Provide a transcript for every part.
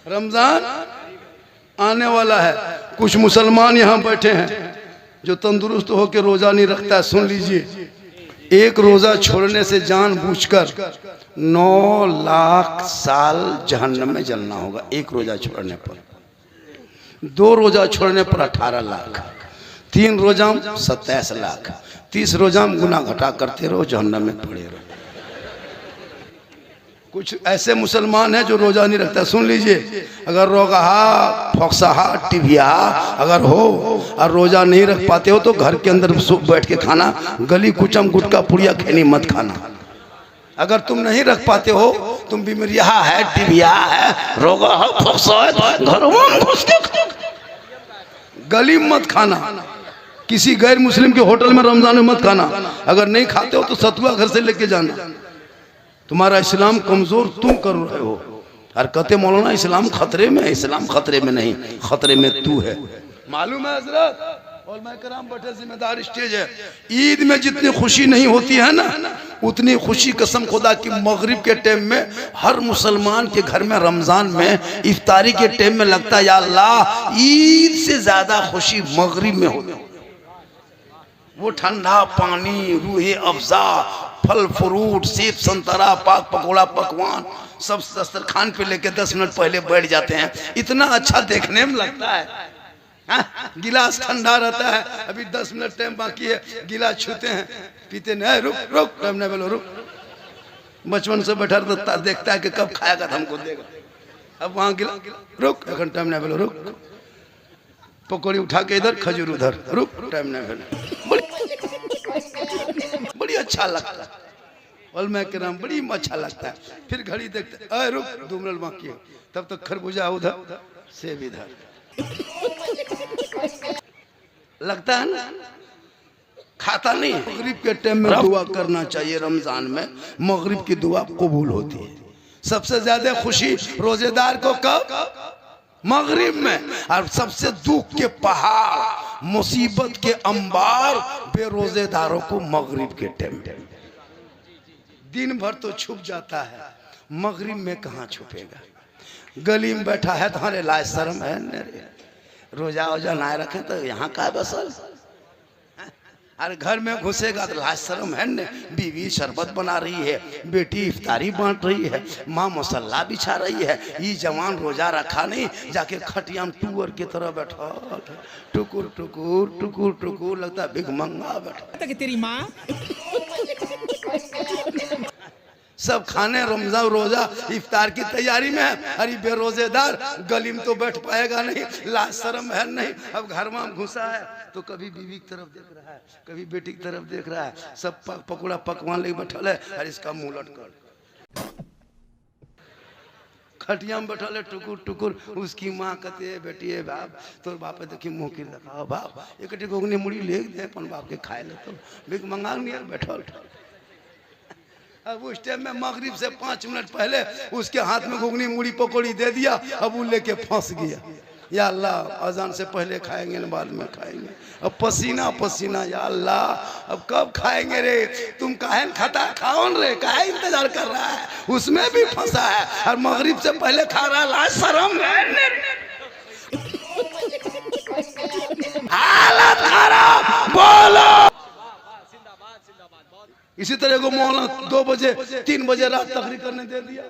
रमजान आने वाला है। कुछ मुसलमान यहाँ बैठे हैं जो तंदुरुस्त होकर रोजा नहीं रखता है। सुन लीजिए, एक रोजा छोड़ने से जानबूझकर 9 लाख साल जहन्नम में जलना होगा। एक रोजा छोड़ने पर। 2 रोजा छोड़ने पर 18 लाख, 3 रोजा 27 लाख, 30 रोजा गुनाह घटा करते रहो, जहन्नम में पड़े रहो। कुछ ऐसे मुसलमान हैं जो रोजा नहीं रखता। सुन लीजिए, अगर रोगाहा, फोक्साहा, टिबिया अगर हो और रोजा नहीं रख पाते हो तो घर के अंदर बैठ के खाना, गली कुचम गुटका पुड़िया खैनी मत खाना। अगर तुम नहीं रख पाते हो, तुम बीमारिया है, टिबिया है, रोगा है, फोक्सा है, घरों में घुस के गली मत खाना। किसी गैर मुस्लिम के होटल में रमजान में मत खाना। अगर नहीं खाते हो तो सतुआ घर से लेके जाना। तुम्हारा इस्लाम कमजोर तुम कर रहे हो। और कहते मौलाना इस्लाम खतरे में है। इस्लाम खतरे में नहीं, खतरे में तू है। मालूम है हजरत, और मैं कराम बैठे जिम्मेदार स्टेज है। ईद में जितनी खुशी नहीं होती है ना, उतनी खुशी कसम खुदा की मगरिब के टाइम में हर मुसलमान के घर में रमजान में इफ्तारी के टाइम में लगता है या अल्लाह ईद से ज्यादा खुशी मगरिब में होती। वो ठंडा पानी, रूहे अफ़ज़ा, फल फ्रूट, सेब संतरा, पाक पकौड़ा, पकवान सब दस्तरखान पे लेके 10 मिनट पहले बैठ जाते हैं। इतना अच्छा देखने में लगता है। गिलास ठंडा रहता है, अभी 10 मिनट टाइम बाकी है, गिलास छूते हैं, पीते नहीं, रुक रुक टाइम नहीं बोलो, रुक। बचपन से बैठा रहता, देखता है कि कब खाएगा तो हमको देगा। अब वहाँ गिलास, रुक एक टाइम नहीं बोलो, रुक। पकौड़ी उठा के इधर, खजूर उधर, रुक टाइम नहीं बोलो। बड़ी अच्छा लगता है। मैं कह रहा हूँ बड़ी अच्छा लगता है। फिर घड़ी देखते, अरे रुक 2 मिनट बाकी है, तब तक खरबूजा उधर, सेब इधर। लगता है ना, खाता नहीं। मगरिब के टाइम में दुआ करना चाहिए। रमजान में मगरिब की दुआ कबूल होती है। सबसे ज्यादा खुशी रोजेदार को कब? मगरिब में। और सबसे दुख के पहाड़, मुसीबत के अंबार बेरोजेदारों को मगरिब के टाइम। दिन भर तो छुप जाता है, मगरिब में कहाँ छुपेगा। गली में बैठा है तो हमारे लाज शर्म है, रोजा वोजा ना रखे तो यहाँ का बसल। अरे घर में घुसेगा तो लाज शर्म है न। बीवी शरबत बना रही है, बेटी इफ्तारी बांट रही है, माँ मसल्ला बिछा रही है, ये जवान रोजा रखा नहीं, जाके खटियाम टूअर की तरह बैठा, टुकुर टुकुर टुकुर टुकुर, लगता है भिखमंगा बैठा तेरी माँ। सब खाने रमजान रोजा इफ्तार की तैयारी में है। अरे बेरोजेदार गली में तो बैठ पाएगा नहीं, लाज शर्म है नहीं। अब घर में घुसा है तो कभी बीवी की तरफ देख रहा है, कभी बेटी की तरफ देख रहा है, सब पकौड़ा पकवान लेके बैठल है। अरे इसका मुंह लटकर खटिया में बैठल है, टुकुर टुकुर। उसकी माँ कहती है, बेटी है बाप, तो बाप देखी मुँह की दिखाओ बाप, एक घुगनी मुड़ी ले दे अपन बाप के खाए ले, तो भीख मंगा नहीं बैठल। अब उस टाइम में मगरिब से 5 मिनट पहले उसके हाथ में घुगनी मुड़ी पकौड़ी दे दिया, अब वो लेके फंस गया। या अल्लाह अजान से पहले खाएंगे ना बाद में खाएंगे। अब पसीना पसीना, या अल्लाह अब कब खाएंगे रे। तुम काहे खाता, खाओ रे, काहे इंतजार कर रहा है, उसमें भी फंसा है और मगरिब से पहले खा रहा है। लाज शर्म है, हालत खराब। बोलो इसी तरह को मौलाना 2 बजे 3 बजे रात तकरीर करने दे दिया।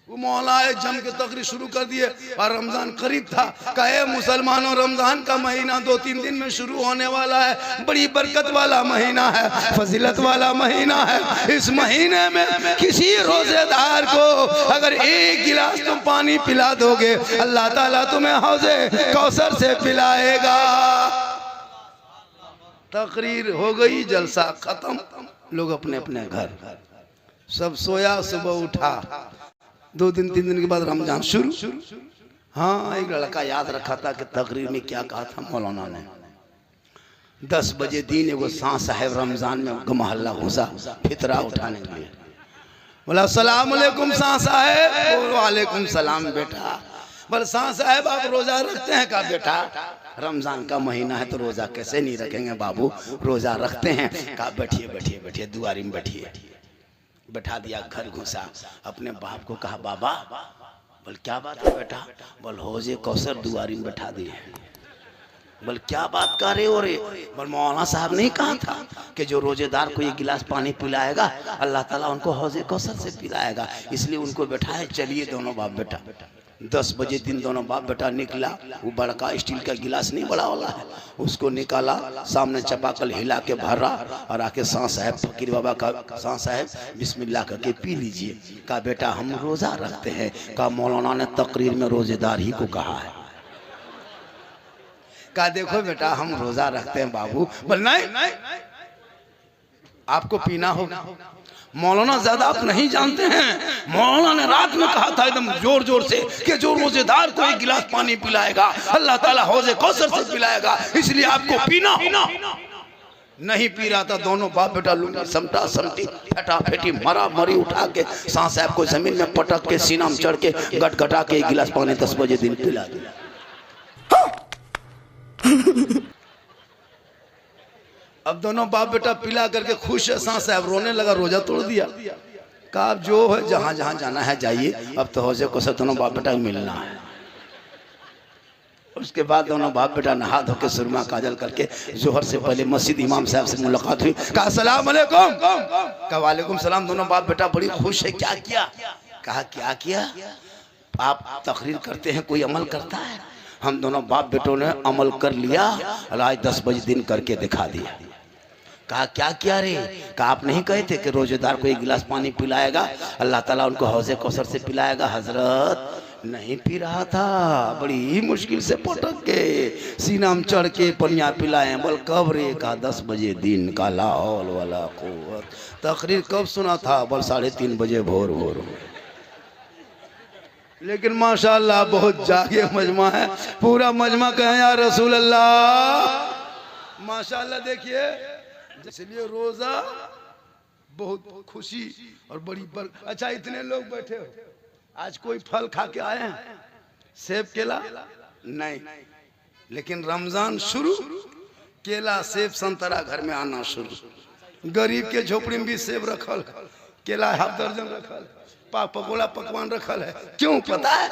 वो मौला आए जम के तकरीर शुरू कर दिए और रमजान करीब था। कहे मुसलमानों, रमजान का महीना 2-3 दिन में शुरू होने वाला है। बड़ी बरकत वाला महीना है, फजीलत वाला महीना है। इस महीने में किसी रोजेदार को अगर 1 गिलास तुम पानी पिला दोगे, अल्लाह ताला तुम्हें हौजे कौसर से पिलाएगा। तकरीर हो गई, जलसा खत्म, लोग अपने अपने घर। सब सोया, सुबह उठा, 2 दिन 3 दिन के बाद रमजान शुरू। हाँ, एक लड़का याद रखा था कि तकरीर में क्या कहा था मौलाना ने। 10 बजे दिन एगो शाह साहब रमजान में मोहल्ला घुसा फितरा उठाने के लिए। बोला अस्सलाम वालेकुम शाह साहब। वालेकुम सलाम बेटा। बोले शाह साहब आप रोजा रखते हैं? का बेटा रमजान का महीना है तो रोजा कैसे नहीं रखेंगे बाबू, रोजा रखते हैं। कहा बैठिए बैठिए बैठिए, दुआरी में बैठिए। बैठा दिया, घर घुसा, अपने बाप को कहा बाबा बोल क्या बात है बेटा? बोल हौजे कौसर दुआरी में बैठा दिए। बोल क्या बात कर रहे हो रे? बोल मौलाना साहब नहीं कहा था कि जो रोजेदार को एक गिलास पानी पिलाएगा अल्लाह ताला उनको हौजे कौसर से पिलाएगा, इसलिए उनको बैठाए। चलिए दोनों बाप बेटा 10 बजे दिन दोनों बाप बेटा निकला। वो बड़का स्टील का गिलास नहीं बड़ा वाला है, उसको निकाला, सामने चपाकल हिला के भरा और आके शाह साहब फकीर बाबा का शाह साहब बिस्मिल्लाह करके पी लीजिए। कहा बेटा हम रोजा रखते हैं। कहा मौलाना ने तकरीर में रोजेदार ही को कहा है। कहा देखो बेटा हम रोजा रखते हैं बाबू। बोल नहीं आपको पीना होगा। मौलाना ज्यादा आप नहीं जानते हैं, मौलाना ने रात में कहा था एकदम जोर जोर से कि जो रोजेदार को एक गिलास पानी पिलाएगा अल्लाह ताला हौजे कौसर से पिलाएगा, इसलिए आपको पीना होगा। नहीं पी रहा था। दोनों बाप बेटा लूंगी समटा समटी फटा फेटी मरा मरी उठा के शाह साहब को जमीन में पटक के सीना में चढ़ के गटगटा के एक गिलास पानी 10 बजे दिन पिला दिया। अब दोनों बाप बेटा पिला करके खुश है। शाह साहब रोने लगा, रोजा तोड़ दिया। कहा अब जो है जहां जहां जाना है जाइए, अब तो हौजे को सब दोनों बाप बेटा मिलना है। उसके बाद दोनों बाप बेटा नहा धो के सुरमा काजल करके जोहर से पहले मस्जिद इमाम साहब से मुलाकात हुई। कहा अस्सलाम वालेकुम। कहा वालेकुम सलाम। दोनों बाप बेटा बड़ी खुश है। क्या किया? कहा क्या किया? आप तकरीर करते हैं, कोई अमल करता है? हम दोनों बाप बेटों ने अमल कर लिया और आज 10 बजे दिन करके दिखा दिया। कहा क्या किया रे? कहा आप नहीं कहे थे कि रोजेदार को एक गिलास पानी पिलाएगा अल्लाह ताला उनको हौजे कौसर से पिलाएगा? हजरत नहीं पी रहा था, बड़ी मुश्किल से पटक के सीना में चढ़ के पनिया पिलाए। बोल कब रे? कहा 10 बजे दिन का ला हौल वाला कुव्वत। तकरीर कब सुना था? बोल 3:30 बजे भोर भोर। लेकिन माशाअल्लाह बहुत जागे मजमा है, पूरा मजमा कहें या रसूल अल्लाह। माशाअल्लाह देखिए, इसलिए रोजा बहुत खुशी और बड़ी अच्छा इतने लोग बैठे हो, आज कोई फल खा के आए हैं? सेब केला नहीं, लेकिन रमजान शुरू, केला सेब संतरा घर में आना शुरू। गरीब के झोपड़ी में भी सेब रखल, केला 1/2 दर्जन रखल, पकोड़ा पकवान रखल है। क्यों पता है?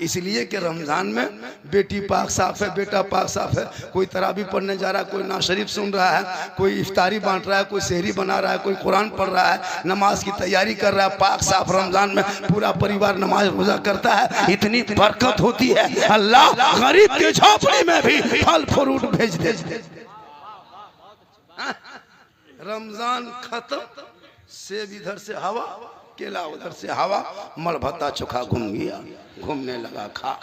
इसलिए कि रमजान में बेटी पाक साफ है, बेटा पाक साफ है। कोई तरावी पढ़ने जा रहा है, कोई ना शरीफ सुन रहा है, कोई इफ्तारी बांट रहा है, कोई सेहरी बना रहा है, कोई कुरान पढ़ रहा है, नमाज की तैयारी कर रहा है। पाक साफ रमजान में पूरा परिवार नमाज रोजा करता है। इतनी बरकत होती है, अल्लाह गरीब के झोपड़ी में भी फल फ्रूट भेज दे। रमजान खत्म, सेब इधर से हवा, केला उधर से हवा, मल भत्ता चोखा घूम गया, घूमने लगा खा।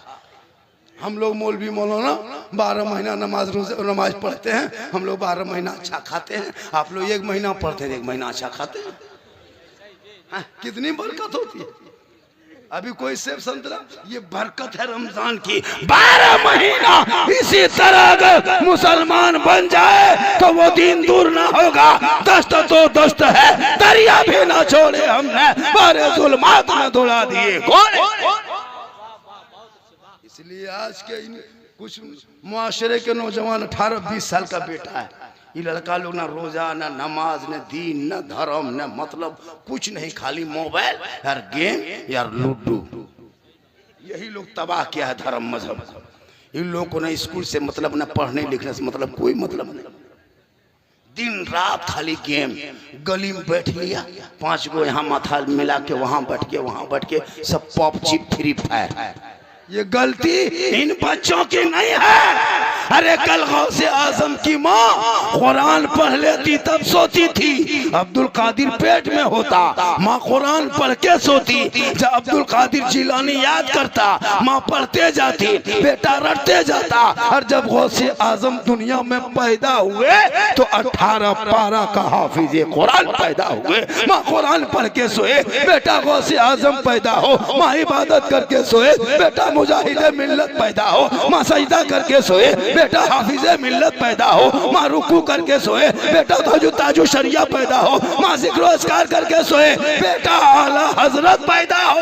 हम लोग मौलवी मौलाना 12 महीना नमाज पढ़ते हैं, हम लोग 12 महीना अच्छा खाते हैं। आप लोग 1 महीना पढ़ते हैं, 1 महीना अच्छा खाते हैं। कितनी बरकत होती है। अभी कोई सेब संतरा, ये बरकत है रमजान की। 12 महीना इसी तरह अगर मुसलमान बन जाए तो वो दिन दूर ना होगा। दस्त तो दस्त है, दरिया भी ना छोड़े हमने, बारे जुल्मात में दौड़ा दिए। इसलिए आज के कुछ मुआशरे के नौजवान 18-20 साल का बेटा है, ये लड़का लोग ना रोजा, ना नमाज, न दीन, न धर्म, न मतलब कुछ नहीं, खाली मोबाइल यार, गेम यार, लूडो। यही लोग तबाह किया है धर्म मजहब। इन लोगों को ना स्कूल से मतलब, ना पढ़ने लिखने से मतलब, कोई मतलब नहीं। दिन रात खाली गेम। गली में बैठ लिया, 5 गो यहाँ माथा मिला के वहां बैठ के सब पबजी फ्री फायर। ये गलती इन बच्चों की नहीं है। अरे कल गौसे आजम की माँ कुरान पढ़ लेती तब सोती थी, अब्दुल कादिर पेट में होता, माँ कुरान पढ़ के सोती। जब अब्दुल कादिर जिलानी याद करता, माँ पढ़ते जाती, बेटा रटते जाता। और जब गौसे आजम दुनिया में पैदा हुए तो 18 पारा का हाफिज कुरान पैदा हुए। माँ कुरान पढ़ के सोए, बेटा गौसे आजम पैदा हो। माँ इबादत करके सोए, बेटा मुजाहिदे मिल्लत पैदा हो। माँ सजदा करके सोए, बेटा हाफिजे मिल्लत पैदा हो। माँ रुकू करके सोए, बेटा ताजु शरिया पैदा हो। माँ जिक्र अस्कार करके सोए, बेटा आला हजरत पैदा हो।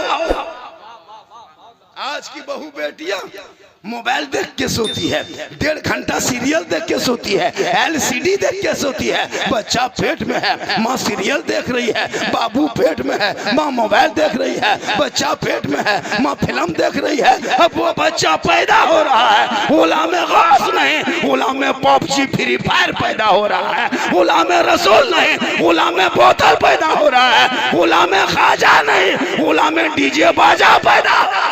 आज की बहू बेटियां मोबाइल देख के सोती है, 1.5 घंटा सीरियल देख के सोती है, LCD देख के सोती है। बच्चा पेट में है, माँ सीरियल देख रही है, बाबू पेट में है, माँ मोबाइल देख रही है, बच्चा पेट में है, माँ फिल्म देख रही है। अब वो बच्चा पैदा हो रहा है, ओला में गौस नहीं, ओला में PUBG फ्री फायर पैदा हो रहा है, ओला में रसूल नहीं, ओला में बोतल पैदा हो रहा है, ओला में खाजा नहीं, ओला में DJ बाजा पैदा हो रहा है।